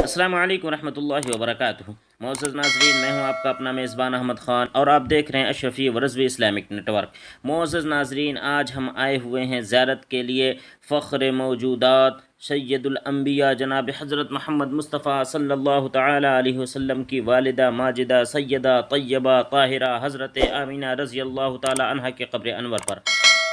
السلام علیکم ورحمۃ اللہ وبرکاتہ۔ معزز ناظرین، میں ہوں آپ کا اپنا میزبان احمد خان اور آپ دیکھ رہے ہیں اشرفی ورضوی اسلامک نیٹ ورک۔ معزز ناظرین، آج ہم آئے ہوئے ہیں زیارت کے لیے فخر موجودات سید الانبیاء جناب حضرت محمد مصطفیٰ صلی اللہ تعالی علیہ وسلم کی والدہ ماجدہ سیدہ طیبہ طاہرہ حضرت آمینہ رضی اللہ تعالی عنہا کے قبر انور پر۔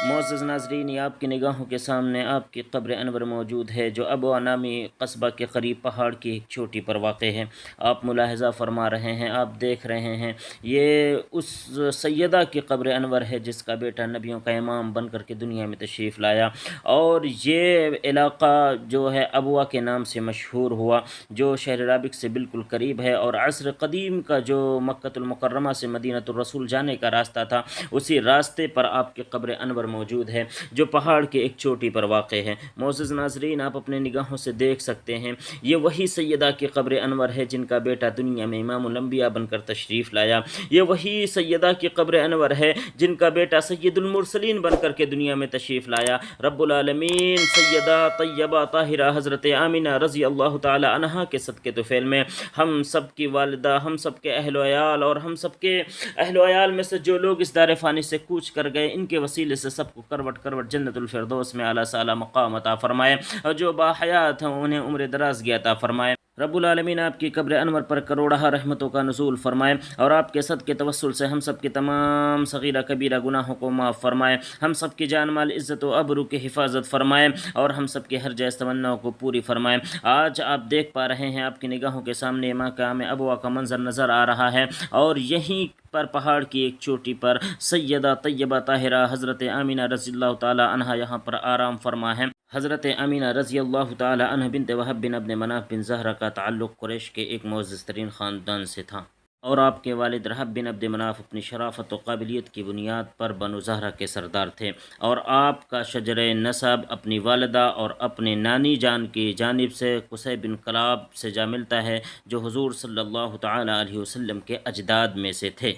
معزز ناظرین، یہ آپ کی نگاہوں کے سامنے آپ کی قبر انور موجود ہے، جو ابوا نامی قصبہ کے قریب پہاڑ کی ایک چوٹی پر واقع ہے۔ آپ ملاحظہ فرما رہے ہیں، آپ دیکھ رہے ہیں، یہ اس سیدہ کی قبر انور ہے جس کا بیٹا نبیوں کا امام بن کر کے دنیا میں تشریف لایا، اور یہ علاقہ جو ہے ابوا کے نام سے مشہور ہوا، جو شہر رابغ سے بالکل قریب ہے، اور عصر قدیم کا جو مکۃ المکرمہ سے مدینہ الرسول جانے کا راستہ تھا، اسی راستے پر آپ کی قبر انور موجود ہے، جو پہاڑ کے ایک چوٹی پر واقع ہے۔ معزز ناظرین، آپ اپنے نگاہوں سے دیکھ سکتے ہیں، یہ وہی سیدہ کی قبر انور ہے جن کا بیٹا دنیا میں امام الانبیاء بن کر تشریف لایا۔ یہ وہی سیدہ کی قبر انور ہے جن کا بیٹا سید المرسلین بن کر کے دنیا میں تشریف لایا۔ رب العالمین سیدہ طیبہ طاہرہ حضرت آمینہ رضی اللہ تعالی عنہا کے صدقے طفیل میں ہم سب کی والدہ، ہم سب کے اہل و عیال اور ہم سب کے اہل و عیال میں سے جو لوگ اس دار فانی سے کوچ کر گئے، ان کے وسیلے سے سب کو کروٹ کروٹ جنت الفردوس میں اعلیٰ سالا مقام عطا فرمائے، اور جو باحیات ہیں انہیں عمر دراز کی عطا فرمائے۔ رب العالمین آپ کی قبر انور پر کروڑہ رحمتوں کا نزول فرمائے، اور آپ کے صدقے توسل سے ہم سب کے تمام صغیرہ کبیرہ گناہوں کو معاف فرمائے، ہم سب کی جان مال عزت و ابرو کی حفاظت فرمائے، اور ہم سب کے ہر جائز تمناؤں کو پوری فرمائے۔ آج آپ دیکھ پا رہے ہیں، آپ کی نگاہوں کے سامنے مقام ابوا کا منظر نظر آ رہا ہے، اور یہیں پر پہاڑ کی ایک چوٹی پر سیدہ طیبہ طاہرہ حضرت آمینہ رضی اللہ تعالی عنہا یہاں پر آرام فرما ہے۔ حضرت آمینہ رضی اللہ تعالی عنہ بنت وہب بن ابن مناف بن زہرہ کا تعلق قریش کے ایک معزز ترین خاندان سے تھا، اور آپ کے والد رہب بن عبد مناف اپنی شرافت و قابلیت کی بنیاد پر بنو زہرہ کے سردار تھے، اور آپ کا شجر نسب اپنی والدہ اور اپنے نانی جان کی جانب سے قصی بن کلاب سے جا ملتا ہے، جو حضور صلی اللہ تعالی علیہ وسلم کے اجداد میں سے تھے۔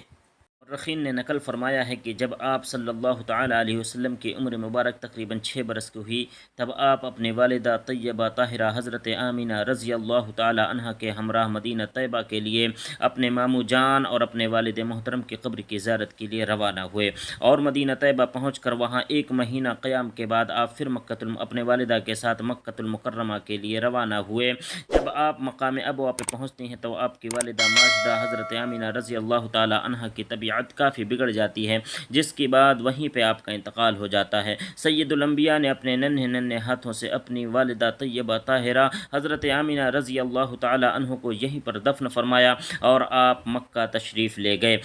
رخین نے نقل فرمایا ہے کہ جب آپ صلی اللہ تعالی علیہ وسلم کی عمر مبارک تقریباً 6 برس کی ہوئی، تب آپ اپنے والدہ طیبہ طاہرہ حضرت آمینہ رضی اللہ تعالی عنہا کے ہمراہ مدینہ طیبہ کے لیے اپنے ماموں جان اور اپنے والد محترم کی قبر کی زیارت کے لیے روانہ ہوئے، اور مدینہ طیبہ پہنچ کر وہاں 1 مہینہ قیام کے بعد آپ پھر اپنے والدہ کے ساتھ مکۃ المکرمہ کے لیے روانہ ہوئے۔ جب آپ مقام ابوا پہ پہنچتے ہیں تو آپ کی والدہ ماجدہ حضرت آمینہ رضی اللہ تعالی عنہا کی طبیعت کافی بگڑ جاتی ہے، جس کے بعد وہیں پہ آپ کا انتقال ہو جاتا ہے۔ سید الانبیاء نے اپنے ننھے ننھے ہاتھوں سے اپنی والدہ طیبہ طاہرہ حضرت آمینہ رضی اللہ تعالی عنہ کو یہیں پر دفن فرمایا، اور آپ مکہ تشریف لے گئے۔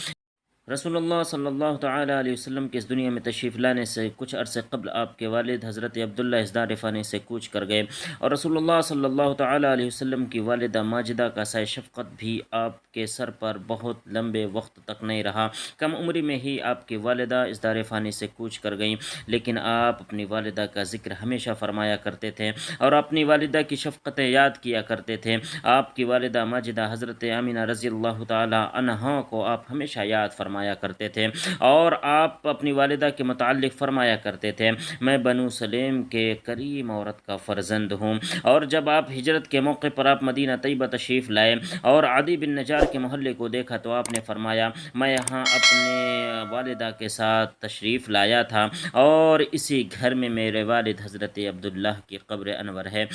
رسول اللہ صلی اللہ تعالی علیہ وسلم کے اس دنیا میں تشریف لانے سے کچھ عرصے قبل آپ کے والد حضرت عبداللہ اس دار فانی سے کوچ کر گئے، اور رسول اللہ صلی اللہ تعالی علیہ وسلم کی والدہ ماجدہ کا سایہ شفقت بھی آپ کے سر پر بہت لمبے وقت تک نہیں رہا۔ کم عمری میں ہی آپ کی والدہ اس دار فانی سے کوچ کر گئیں، لیکن آپ اپنی والدہ کا ذکر ہمیشہ فرمایا کرتے تھے، اور اپنی والدہ کی شفقتیں یاد کیا کرتے تھے۔ آپ کی والدہ ماجدہ حضرت آمینہ رضی اللہ تعالی عنہا کو آپ ہمیشہ یاد فرمایا کرتے تھے، اور آپ اپنی والدہ کے متعلق فرمایا کرتے تھے، میں بنو سلیم کے کریم عورت کا فرزند ہوں۔ اور جب آپ ہجرت کے موقع پر آپ مدینہ طیبہ تشریف لائے اور عدی بن نجار کے محلے کو دیکھا، تو آپ نے فرمایا، میں یہاں اپنے والدہ کے ساتھ تشریف لایا تھا، اور اسی گھر میں میرے والد حضرت عبداللہ کی قبر انور ہے۔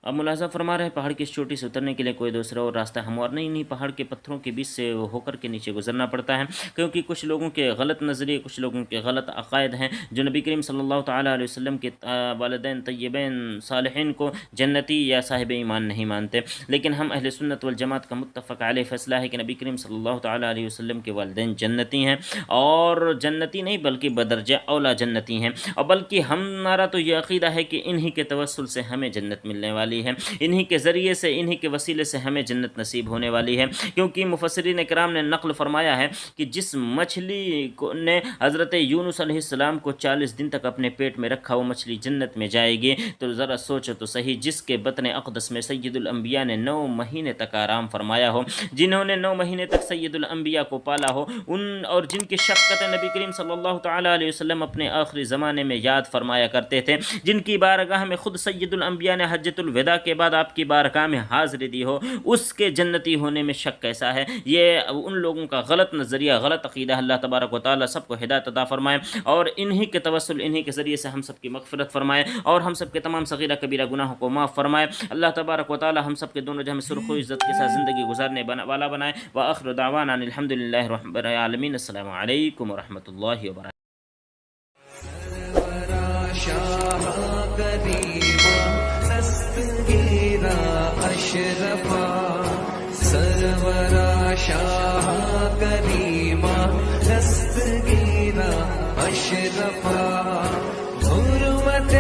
اب ملاحظہ فرما رہے ہیں، پہاڑ کی اس چوٹی سے اترنے کے لیے کوئی دوسرا اور راستہ ہموار نہیں، پہاڑ کے پتھروں کے بیچ سے ہو کر کے نیچے گزرنا پڑتا ہے، کیونکہ کچھ لوگوں کے غلط نظریے، کچھ لوگوں کے غلط عقائد ہیں، جو نبی کریم صلی اللہ تعالی علیہ وسلم کے والدین طیبین صالحین کو جنتی یا صاحب ایمان نہیں مانتے، لیکن ہم اہل سنت والجماعت کا متفق علیہ فیصلہ ہے کہ نبی کریم صلی اللہ تعالی علیہ وسلم کے والدین جنتی ہیں، اور جنتی نہیں بلکہ بدرجہ اولا جنتی ہیں، اور بلکہ ہمارا تو یہ عقیدہ ہے کہ انہی کے توسل سے ہمیں جنت ملنے والی ہے، انہی کے ذریعے سے، انہی کے وسیلے سے ہمیں جنت نصیب ہونے والی ہے، کیونکہ مفسرین کرام نے نقل فرمایا ہے کہ جس مچھلی نے حضرت یونس علیہ السلام کو 40 دن تک اپنے پیٹ میں رکھا، وہ مچھلی جنت میں جائے گی۔ تو ذرا سوچو تو صحیح، جس کے بطن اقدس میں سید الانبیاء نے 9 مہینے تک آرام فرمایا ہو، جنہوں نے 9 مہینے تک سید الانبیاء کو پالا ہو، ان اور جن کی شفقت نبی کریم صلی اللہ تعالی علیہ وسلم اپنے آخری زمانے میں یاد فرمایا کرتے تھے، جن کی بارگاہ میں خود سید الانبیاء نے حجۃ الوداع ودا کے بعد آپ کی بارگاہ میں حاضری دی ہو، اس کے جنتی ہونے میں شک کیسا ہے؟ یہ ان لوگوں کا غلط نظریہ، غلط عقیدہ. اللہ تبارک و تعالیٰ سب کو ہدایت عطا فرمائے اور انہی کے توسل، انہی کے ذریعے سے ہم سب کی مغفرت فرمائے اور ہم سب کے تمام صغیرہ کبیرہ گناہوں کو معاف فرمائے. اللہ تبارک و تعالیٰ ہم سب کے دونوں جہاں سرخ و عزت کے ساتھ زندگی گزارنے والا بنائے. وآخر دعوانا الحمد للہ رب العالمین. السلام علیکم ورحمۃ اللہ وبرکاتہ. سرورا شاہ کریما دستگیرا اشرفا حرمت